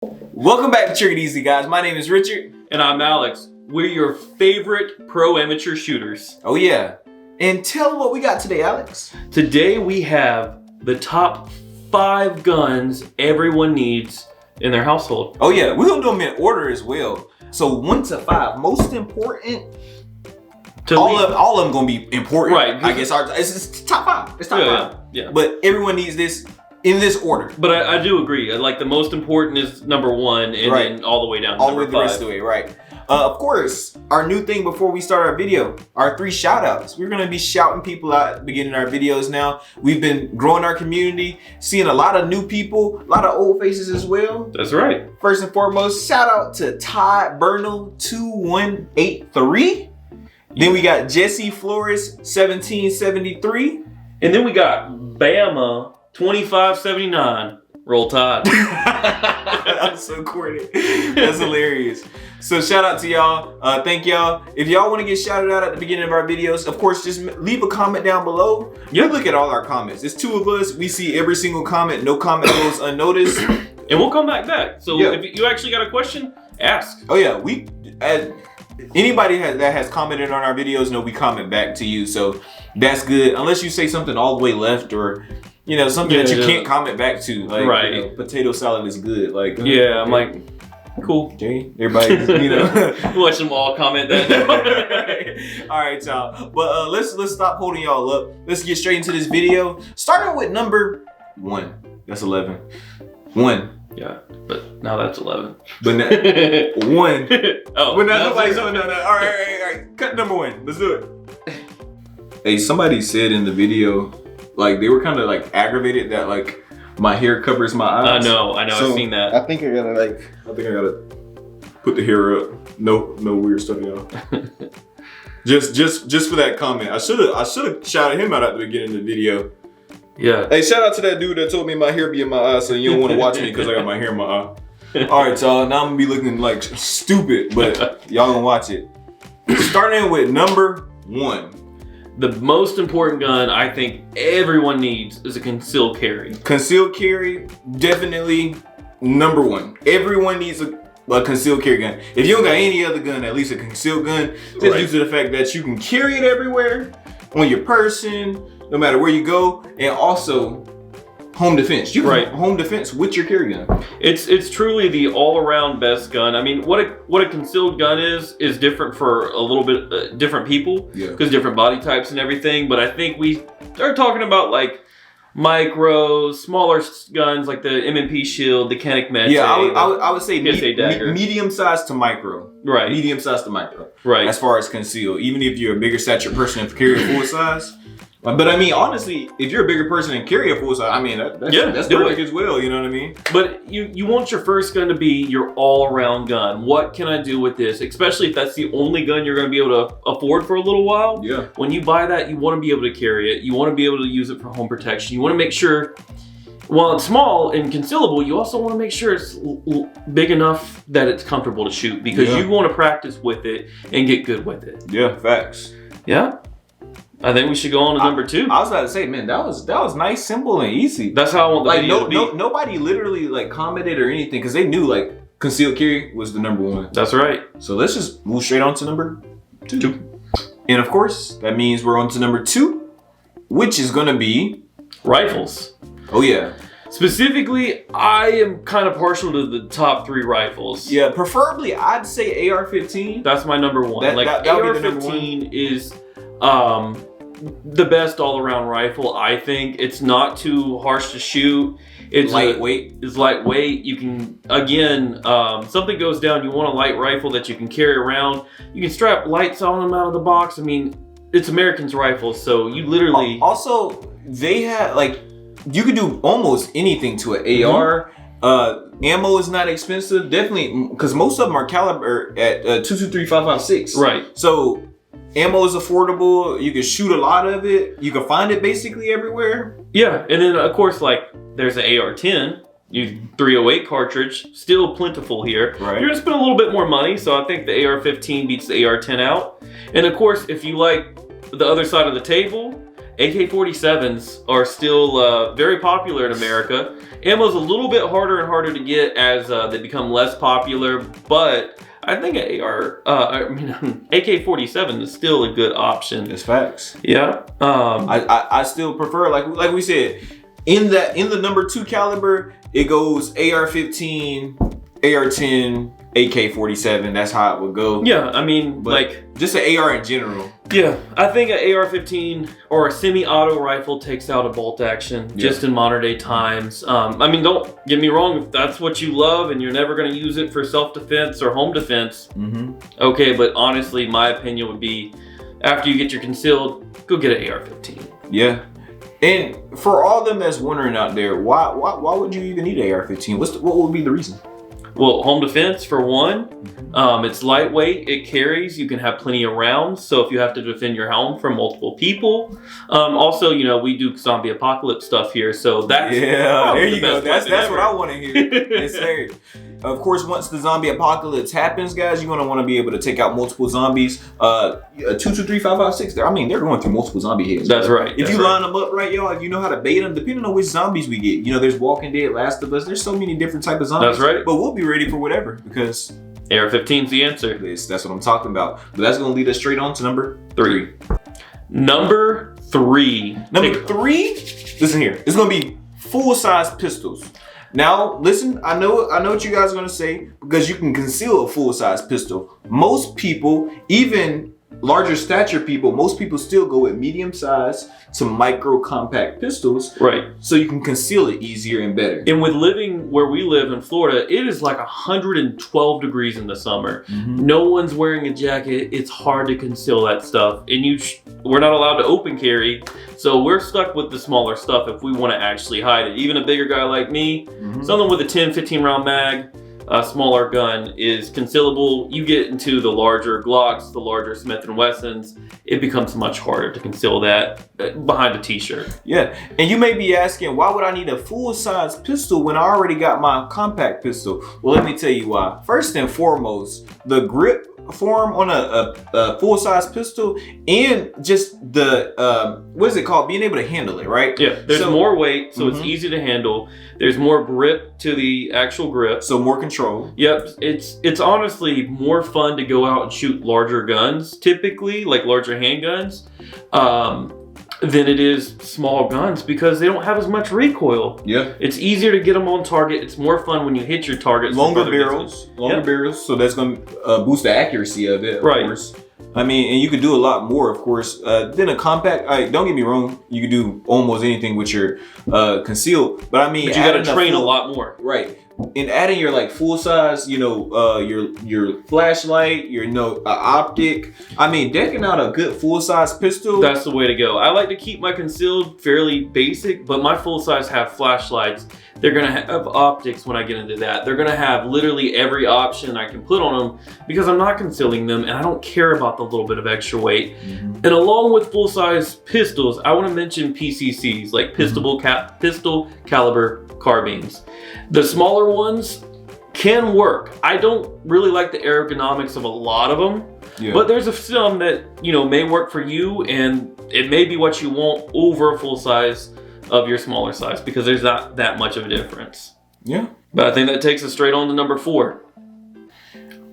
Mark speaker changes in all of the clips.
Speaker 1: Welcome back to Trigger Easy, guys. My name is Richard.
Speaker 2: And I'm Alex. We're your favorite pro amateur shooters.
Speaker 1: Oh yeah. And tell them what we got today, Alex.
Speaker 2: Today we have the top 5 guns everyone needs in their household.
Speaker 1: Oh yeah, we're gonna do them in order as well. So 1 to 5, most important. All of them gonna be important,
Speaker 2: right?
Speaker 1: I guess it's top 5. It's top 5.
Speaker 2: Yeah.
Speaker 1: But everyone needs this in this order.
Speaker 2: But I do agree. Like the most important is number 1, and then all the way down to
Speaker 1: all the way
Speaker 2: number 5.
Speaker 1: The rest of the way, right? Of course, our new thing before we start our video, our 3 shout outs. We're gonna be shouting people out at the beginning of our videos now. We've been growing our community, seeing a lot of new people, a lot of old faces as well.
Speaker 2: That's right.
Speaker 1: First and foremost, shout out to Todd Burnell 2183. Then we got Jesse Flores 1773.
Speaker 2: And then we got Bama 2579. Roll Tide.
Speaker 1: That's so corny. That's hilarious. So shout out to y'all. Thank y'all. If y'all want to get shouted out at the beginning of our videos, of course, just leave a comment down below. We look at all our comments. There's 2 of us. We see every single comment. No comment goes unnoticed.
Speaker 2: And we'll come back. So if you actually got a question, ask.
Speaker 1: Oh yeah, anybody that has commented on our videos know we comment back to you. So that's good. Unless you say something all the way left or something that you can't comment back to. Like,
Speaker 2: right.
Speaker 1: Potato salad is good. Like,
Speaker 2: yeah, I'm like, cool.
Speaker 1: Okay, everybody,
Speaker 2: watch them all comment that.
Speaker 1: All right, y'all. But let's stop holding y'all up. Let's get straight into this video. Starting with number 1. That's 11. 1.
Speaker 2: Yeah, but now that's 11.
Speaker 1: But now, 1.
Speaker 2: Oh,
Speaker 1: but now nobody's on. No. All right. Cut number 1. Let's do it. Hey, somebody said in the video, like they were kind of like aggravated that like my hair covers my eyes.
Speaker 2: I know. So I've seen that.
Speaker 1: I think I gotta put the hair up. No weird stuff, y'all. just for that comment. I should have shouted him out at the beginning of the video.
Speaker 2: Yeah.
Speaker 1: Hey, shout out to that dude that told me my hair be in my eye, so you don't want to watch me because I got my hair in my eye. All right, y'all. Now I'm gonna be looking like stupid, but y'all gonna watch it. Starting with number 1.
Speaker 2: The most important gun I think everyone needs is a concealed carry.
Speaker 1: Concealed carry, definitely number 1. Everyone needs a concealed carry gun. If you don't got any other gun, at least a concealed gun, just due to the fact that you can carry it everywhere, on your person, no matter where you go, and also home defense. You can home defense with your carry gun.
Speaker 2: It's truly the all-around best gun. I mean, what a concealed gun is different for a little bit different people, because different body types and everything. But I think we are talking about like micro, smaller guns like the M&P Shield, the Canik Mete.
Speaker 1: Yeah, I would say
Speaker 2: dagger.
Speaker 1: Medium size to micro.
Speaker 2: Right.
Speaker 1: Medium size to micro.
Speaker 2: Right.
Speaker 1: As far as concealed, even if you're a bigger stature person and carry a full size. But I mean, honestly, if you're a bigger person and carry a full size, I mean, that's perfect as well. You know what I mean?
Speaker 2: But you want your first gun to be your all-around gun. What can I do with this? Especially if that's the only gun you're going to be able to afford for a little while. Yeah. When you buy that, you want to be able to carry it. You want to be able to use it for home protection. You want to make sure, while it's small and concealable, you also want to make sure it's big enough that it's comfortable to shoot, because you want to practice with it and get good with it.
Speaker 1: Yeah, facts.
Speaker 2: Yeah. I think we should go on to number 2.
Speaker 1: I was about to say, man, that was nice, simple, and easy.
Speaker 2: That's how I want the video to be.
Speaker 1: Nobody literally like commented or anything, because they knew like concealed carry was the number 1.
Speaker 2: That's right.
Speaker 1: So let's just move straight on to number 2. And of course, that means we're on to number 2, which is gonna be
Speaker 2: rifles.
Speaker 1: Oh yeah.
Speaker 2: Specifically, I am kind of partial to the top 3 rifles.
Speaker 1: Yeah, preferably I'd say AR-15.
Speaker 2: That's my number 1. AR-15 is the best all-around rifle. I think it's not too harsh to shoot. It's
Speaker 1: lightweight.
Speaker 2: It's lightweight. You can, again, something goes down, you want a light rifle that you can carry around. You can strap lights on them out of the box. I mean, it's American's rifles, so you literally...
Speaker 1: Also, they have, like, you could do almost anything to an AR. Ammo is not expensive, definitely, because most of them are caliber at 223 5.56.
Speaker 2: Right.
Speaker 1: So ammo is affordable. You can shoot a lot of it. You can find it basically everywhere.
Speaker 2: Yeah, and then of course, like there's an AR-10. You 308 cartridge, still plentiful here.
Speaker 1: Right.
Speaker 2: You're gonna spend a little bit more money, so I think the AR-15 beats the AR-10 out. And of course, if you like the other side of the table, AK-47s are still very popular in America. Ammo's a little bit harder and harder to get as they become less popular, but I think AK-47 is still a good option.
Speaker 1: It's facts.
Speaker 2: Yeah.
Speaker 1: I still prefer, like we said, in the number 2 caliber, it goes AR-15, AR-10, AK-47. That's how it would go.
Speaker 2: Yeah, I mean, but like
Speaker 1: just an AR in general.
Speaker 2: Yeah, I think an AR-15 or a semi-auto rifle takes out a bolt action just in modern day times. I mean, don't get me wrong, if that's what you love and you're never going to use it for self-defense or home defense, okay, but honestly, my opinion would be after you get your concealed, go get an AR-15.
Speaker 1: Yeah. And for all them that's wondering out there, why would you even need an AR-15? What would be the reason?
Speaker 2: Well, home defense for one. It's lightweight, it carries, you can have plenty of rounds, so if you have to defend your home from multiple people. Also, you know, we do zombie apocalypse stuff here, so that's
Speaker 1: there you go. That's what I want to hear. Yes, sir. Of course, once the zombie apocalypse happens, guys, you're gonna want to be able to take out multiple zombies. 2, 2, 3, 5, 5, 6. I mean, they're going through multiple zombie heads.
Speaker 2: That's right.
Speaker 1: If you line them up right, y'all, if you know how to bait them, depending on which zombies we get. You know, there's Walking Dead, Last of Us. There's so many different types of zombies.
Speaker 2: That's right.
Speaker 1: But we'll be ready for whatever because
Speaker 2: AR-15's the answer.
Speaker 1: That's what I'm talking about. But that's gonna lead us straight on to number 3.
Speaker 2: Number 3.
Speaker 1: Number 3. Listen here. It's gonna be full-size pistols. Now, listen. I know what you guys are gonna say because you can conceal a full-size pistol. Most people, even larger stature people, most people still go with medium-size to micro-compact pistols.
Speaker 2: Right.
Speaker 1: So you can conceal it easier and better.
Speaker 2: And with living where we live in Florida, it is like 112 degrees in the summer. No one's wearing a jacket. It's hard to conceal that stuff. And we're not allowed to open carry. So we're stuck with the smaller stuff if we want to actually hide it. Even a bigger guy like me, something with a 10, 15 round mag, a smaller gun is concealable. You get into the larger Glocks, the larger Smith & Wessons, it becomes much harder to conceal that behind a t-shirt.
Speaker 1: Yeah, and you may be asking, why would I need a full-size pistol when I already got my compact pistol? Well, let me tell you why. First and foremost, the grip form on a full-size pistol and just the what is it called, being able to handle it, right?
Speaker 2: Yeah, there's more weight, so it's easy to handle. There's more grip to the actual grip,
Speaker 1: so more control.
Speaker 2: Yep, it's honestly more fun to go out and shoot larger guns, typically like larger handguns, than it is small guns because they don't have as much recoil. Yeah, it's easier to get them on target. It's more fun when you hit your targets.
Speaker 1: Longer barrels, so that's going to boost the accuracy of it, of course. I mean, and you could do a lot more, of course, than a compact. Don't get me wrong, you can do almost anything with your concealed, but I mean,
Speaker 2: but you got to train a lot more,
Speaker 1: right? And adding your like full size, you know, your flashlight, your optic. I mean, decking out a good full size pistol.
Speaker 2: That's the way to go. I like to keep my concealed fairly basic, but my full size have flashlights. They're gonna have optics when I get into that. They're gonna have literally every option I can put on them because I'm not concealing them and I don't care about the little bit of extra weight. And along with full size pistols, I want to mention PCCs, like pistol caliber carbines. The smaller ones can work. I don't really like the ergonomics of a lot of them, but there's some that, you know, may work for you and it may be what you want over a full size of your smaller size because there's not that much of a difference. Yeah. But I think that takes us straight on to number 4.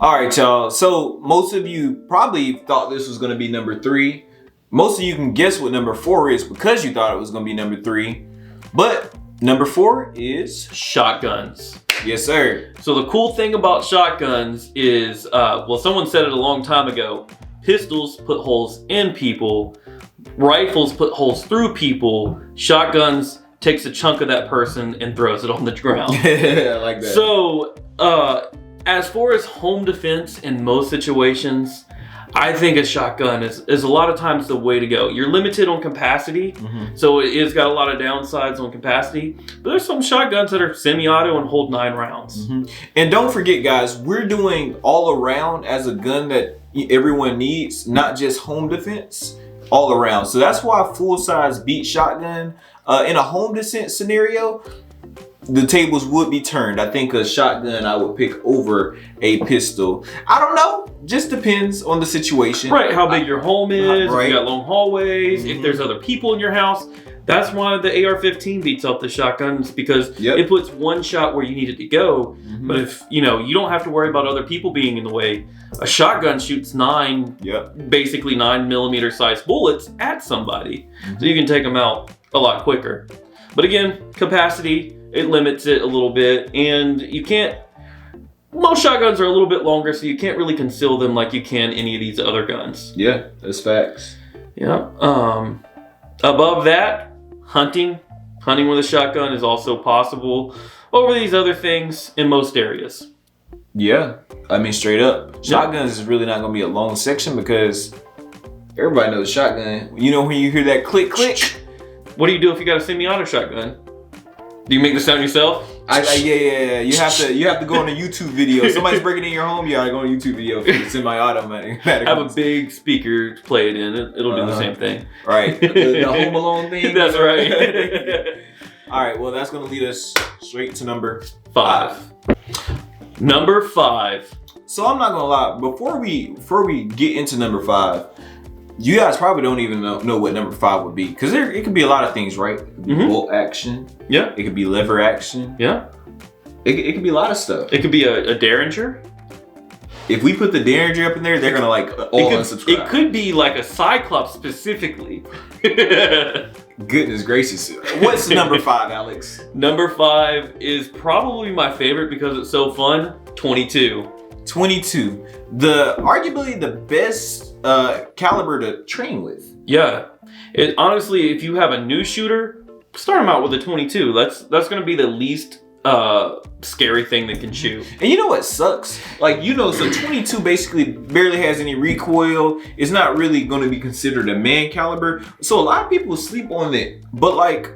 Speaker 1: All right, y'all. So most of you probably thought this was going to be number 3. Most of you can guess what number 4 is because you thought it was going to be number 3. But number 4 is
Speaker 2: shotguns.
Speaker 1: Yes, sir.
Speaker 2: So the cool thing about shotguns is, well, someone said it a long time ago, pistols put holes in people, rifles put holes through people, shotguns takes a chunk of that person and throws it on the ground.
Speaker 1: I like that.
Speaker 2: So, as far as home defense in most situations, I think a shotgun is a lot of times the way to go. You're limited on capacity, so it's got a lot of downsides on capacity, but there's some shotguns that are semi-auto and hold 9 rounds.
Speaker 1: And don't forget, guys, we're doing all around as a gun that everyone needs, not just home defense, all around. So that's why full-size beat shotgun in a home defense scenario, the tables would be turned. I think a shotgun I would pick over a pistol. I don't know. Just depends on the situation.
Speaker 2: Right, how big your home is,
Speaker 1: right.
Speaker 2: If you got long hallways, if there's other people in your house. That's why the AR-15 beats up the shotguns, because it puts one shot where you need it to go. But if, you don't have to worry about other people being in the way. A shotgun shoots basically 9mm size bullets at somebody. So you can take them out a lot quicker. But again, capacity, it limits it a little bit. And you can't, most shotguns are a little bit longer, so you can't really conceal them like you can any of these other guns.
Speaker 1: Yeah, that's facts.
Speaker 2: Yeah. Above that, hunting with a shotgun is also possible over these other things in most areas.
Speaker 1: Yeah, I mean, straight up. Shotguns is really not going to be a long section because everybody knows shotgun. You know when you hear that click, click?
Speaker 2: What do you do if you got a semi-auto shotgun? Do you make the sound yourself?
Speaker 1: Yeah. You have to go on a YouTube video. Somebody's breaking in your home. You gotta go on a YouTube video for the semi-automatic.
Speaker 2: Have a big speaker to play it in. It'll do the same thing.
Speaker 1: Right. The Home Alone thing.
Speaker 2: That's right.
Speaker 1: All right. Well, that's gonna lead us straight to number
Speaker 2: 5. Number 5.
Speaker 1: So I'm not gonna lie. Before we get into number 5, you guys probably don't even know what number 5 would be, because it could be a lot of things, right? It could be bolt action. Yeah. It could be lever action.
Speaker 2: Yeah.
Speaker 1: It could be a lot of stuff.
Speaker 2: It could be a Derringer.
Speaker 1: If we put the Derringer up in there, they're gonna unsubscribe.
Speaker 2: It could be like a Cyclops specifically.
Speaker 1: Goodness gracious. What's number 5, Alex?
Speaker 2: Number 5 is probably my favorite because it's so fun. 22.
Speaker 1: 22. Arguably the best caliber to train with.
Speaker 2: Yeah. Honestly, if you have a new shooter, start them out with a 22. That's going to be the least scary thing they can shoot.
Speaker 1: And you know what sucks? So 22 basically barely has any recoil. It's not really going to be considered a man caliber. So a lot of people sleep on it. But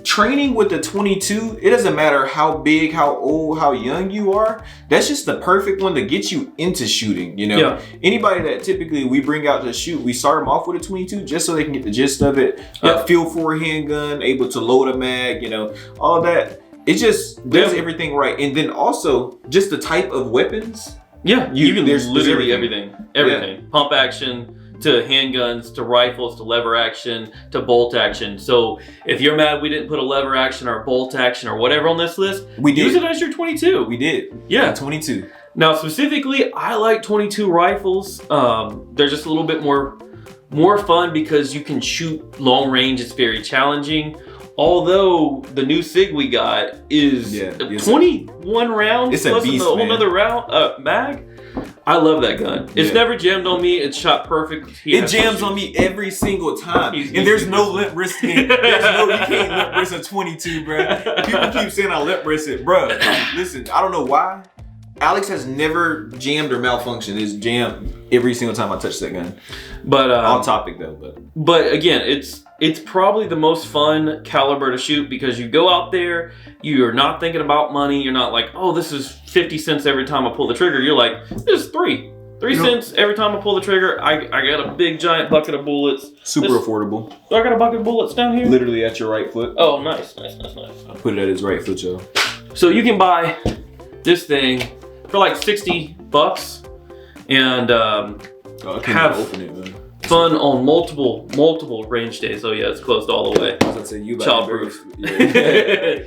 Speaker 1: training with the 22, it doesn't matter how big, how old, how young you are. That's just the perfect one to get you into shooting. Anybody that typically we bring out to shoot, we start them off with a 22 just so they can get the gist of it. Feel for a handgun, able to load a mag, all of that. It just does everything right. And then also just the type of weapons.
Speaker 2: Yeah, you can literally everything. Yeah. Pump action to handguns, to rifles, to lever action, to bolt action. So if you're mad we didn't put a lever action or a bolt action or whatever on this list, use it as your 22.
Speaker 1: We did.
Speaker 2: Yeah.
Speaker 1: 22.
Speaker 2: Now specifically, I like 22 rifles. They're just a little bit more fun because you can shoot long range. It's very challenging. Although the new SIG we got is 21 rounds
Speaker 1: it's
Speaker 2: plus
Speaker 1: a beast,
Speaker 2: a whole nother round mag. I love that gun. It's never jammed on me. It's shot perfect.
Speaker 1: It jams on me every single time. And there's no lip wristing. You can't lip wrist a 22, bro. People keep saying I lip wrist it, bro. Listen, I don't know why. Alex has never jammed or malfunctioned. It's jammed every single time I touch that gun. But off topic though.
Speaker 2: But again, it's probably the most fun caliber to shoot because you go out there, you're not thinking about money. You're not like, oh, this is 50 cents every time I pull the trigger. You're like, this is 3 cents every time I pull the trigger. I got a big giant bucket of bullets.
Speaker 1: Super affordable.
Speaker 2: So I got a bucket of bullets down here.
Speaker 1: Literally at your right foot.
Speaker 2: Oh, nice.
Speaker 1: I put it at his right foot, y'all.
Speaker 2: So you can buy this thing for like $60 and have
Speaker 1: open it, man.
Speaker 2: Fun on multiple range days. Oh yeah, it's closed all the way. Childproof. Yeah.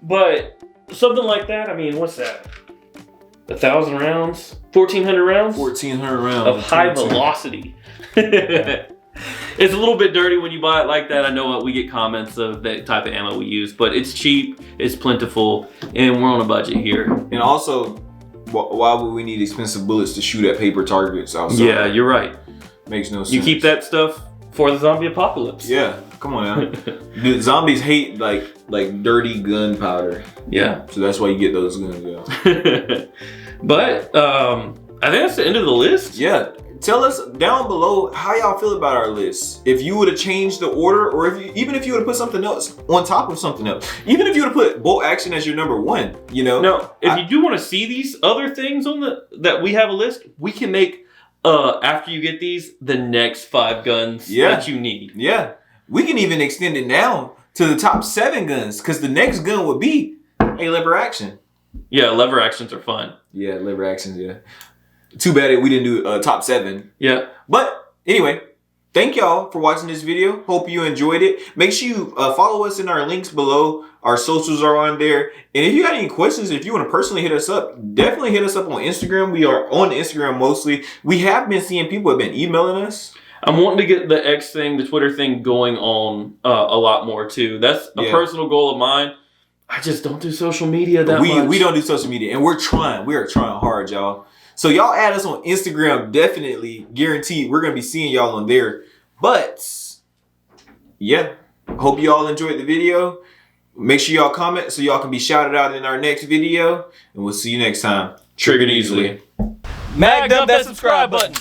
Speaker 2: But something like that. I mean, what's that? 1,000 rounds, 1,400 rounds.
Speaker 1: 1,400 rounds
Speaker 2: of high velocity. It's a little bit dirty when you buy it like that. I know we get comments of that type of ammo we use, but it's cheap, it's plentiful, and we're on a budget here.
Speaker 1: And also, why would we need expensive bullets to shoot at paper targets outside?
Speaker 2: Yeah, you're right.
Speaker 1: Makes no sense.
Speaker 2: You keep that stuff for the zombie apocalypse.
Speaker 1: Yeah, come on now. The zombies hate like dirty gunpowder.
Speaker 2: Yeah.
Speaker 1: So that's why you get those guns, yeah.
Speaker 2: But I think that's the end of the list.
Speaker 1: Yeah. Tell us down below how y'all feel about our list. If you would have changed the order, or even if you would have put something else on top of something else. Even if you would have put bolt action as your number 1,
Speaker 2: Now, if you do want to see these other things on that we have a list, we can make after you get these, the next 5 guns that you need.
Speaker 1: Yeah. We can even extend it now to the top 7 guns, because the next gun would be Hey, lever action.
Speaker 2: Yeah, lever actions are fun.
Speaker 1: Yeah, lever actions, yeah. Too bad we didn't do top 7.
Speaker 2: Yeah.
Speaker 1: But anyway, thank y'all for watching this video. Hope you enjoyed it. Make sure you follow us in our links below. Our socials are on there. And if you got any questions, if you want to personally hit us up, definitely hit us up on Instagram. We are on Instagram mostly. We have been seeing people have been emailing us.
Speaker 2: I'm wanting to get the X thing, the Twitter thing going on a lot more too. That's a personal goal of mine. I just don't do social media that much.
Speaker 1: We don't do social media, and we're trying. We are trying hard, y'all. So y'all add us on Instagram, definitely, guaranteed. We're going to be seeing y'all on there. But, yeah, hope y'all enjoyed the video. Make sure y'all comment so y'all can be shouted out in our next video. And we'll see you next time.
Speaker 2: Triggered easily.
Speaker 3: Mag dump that subscribe button.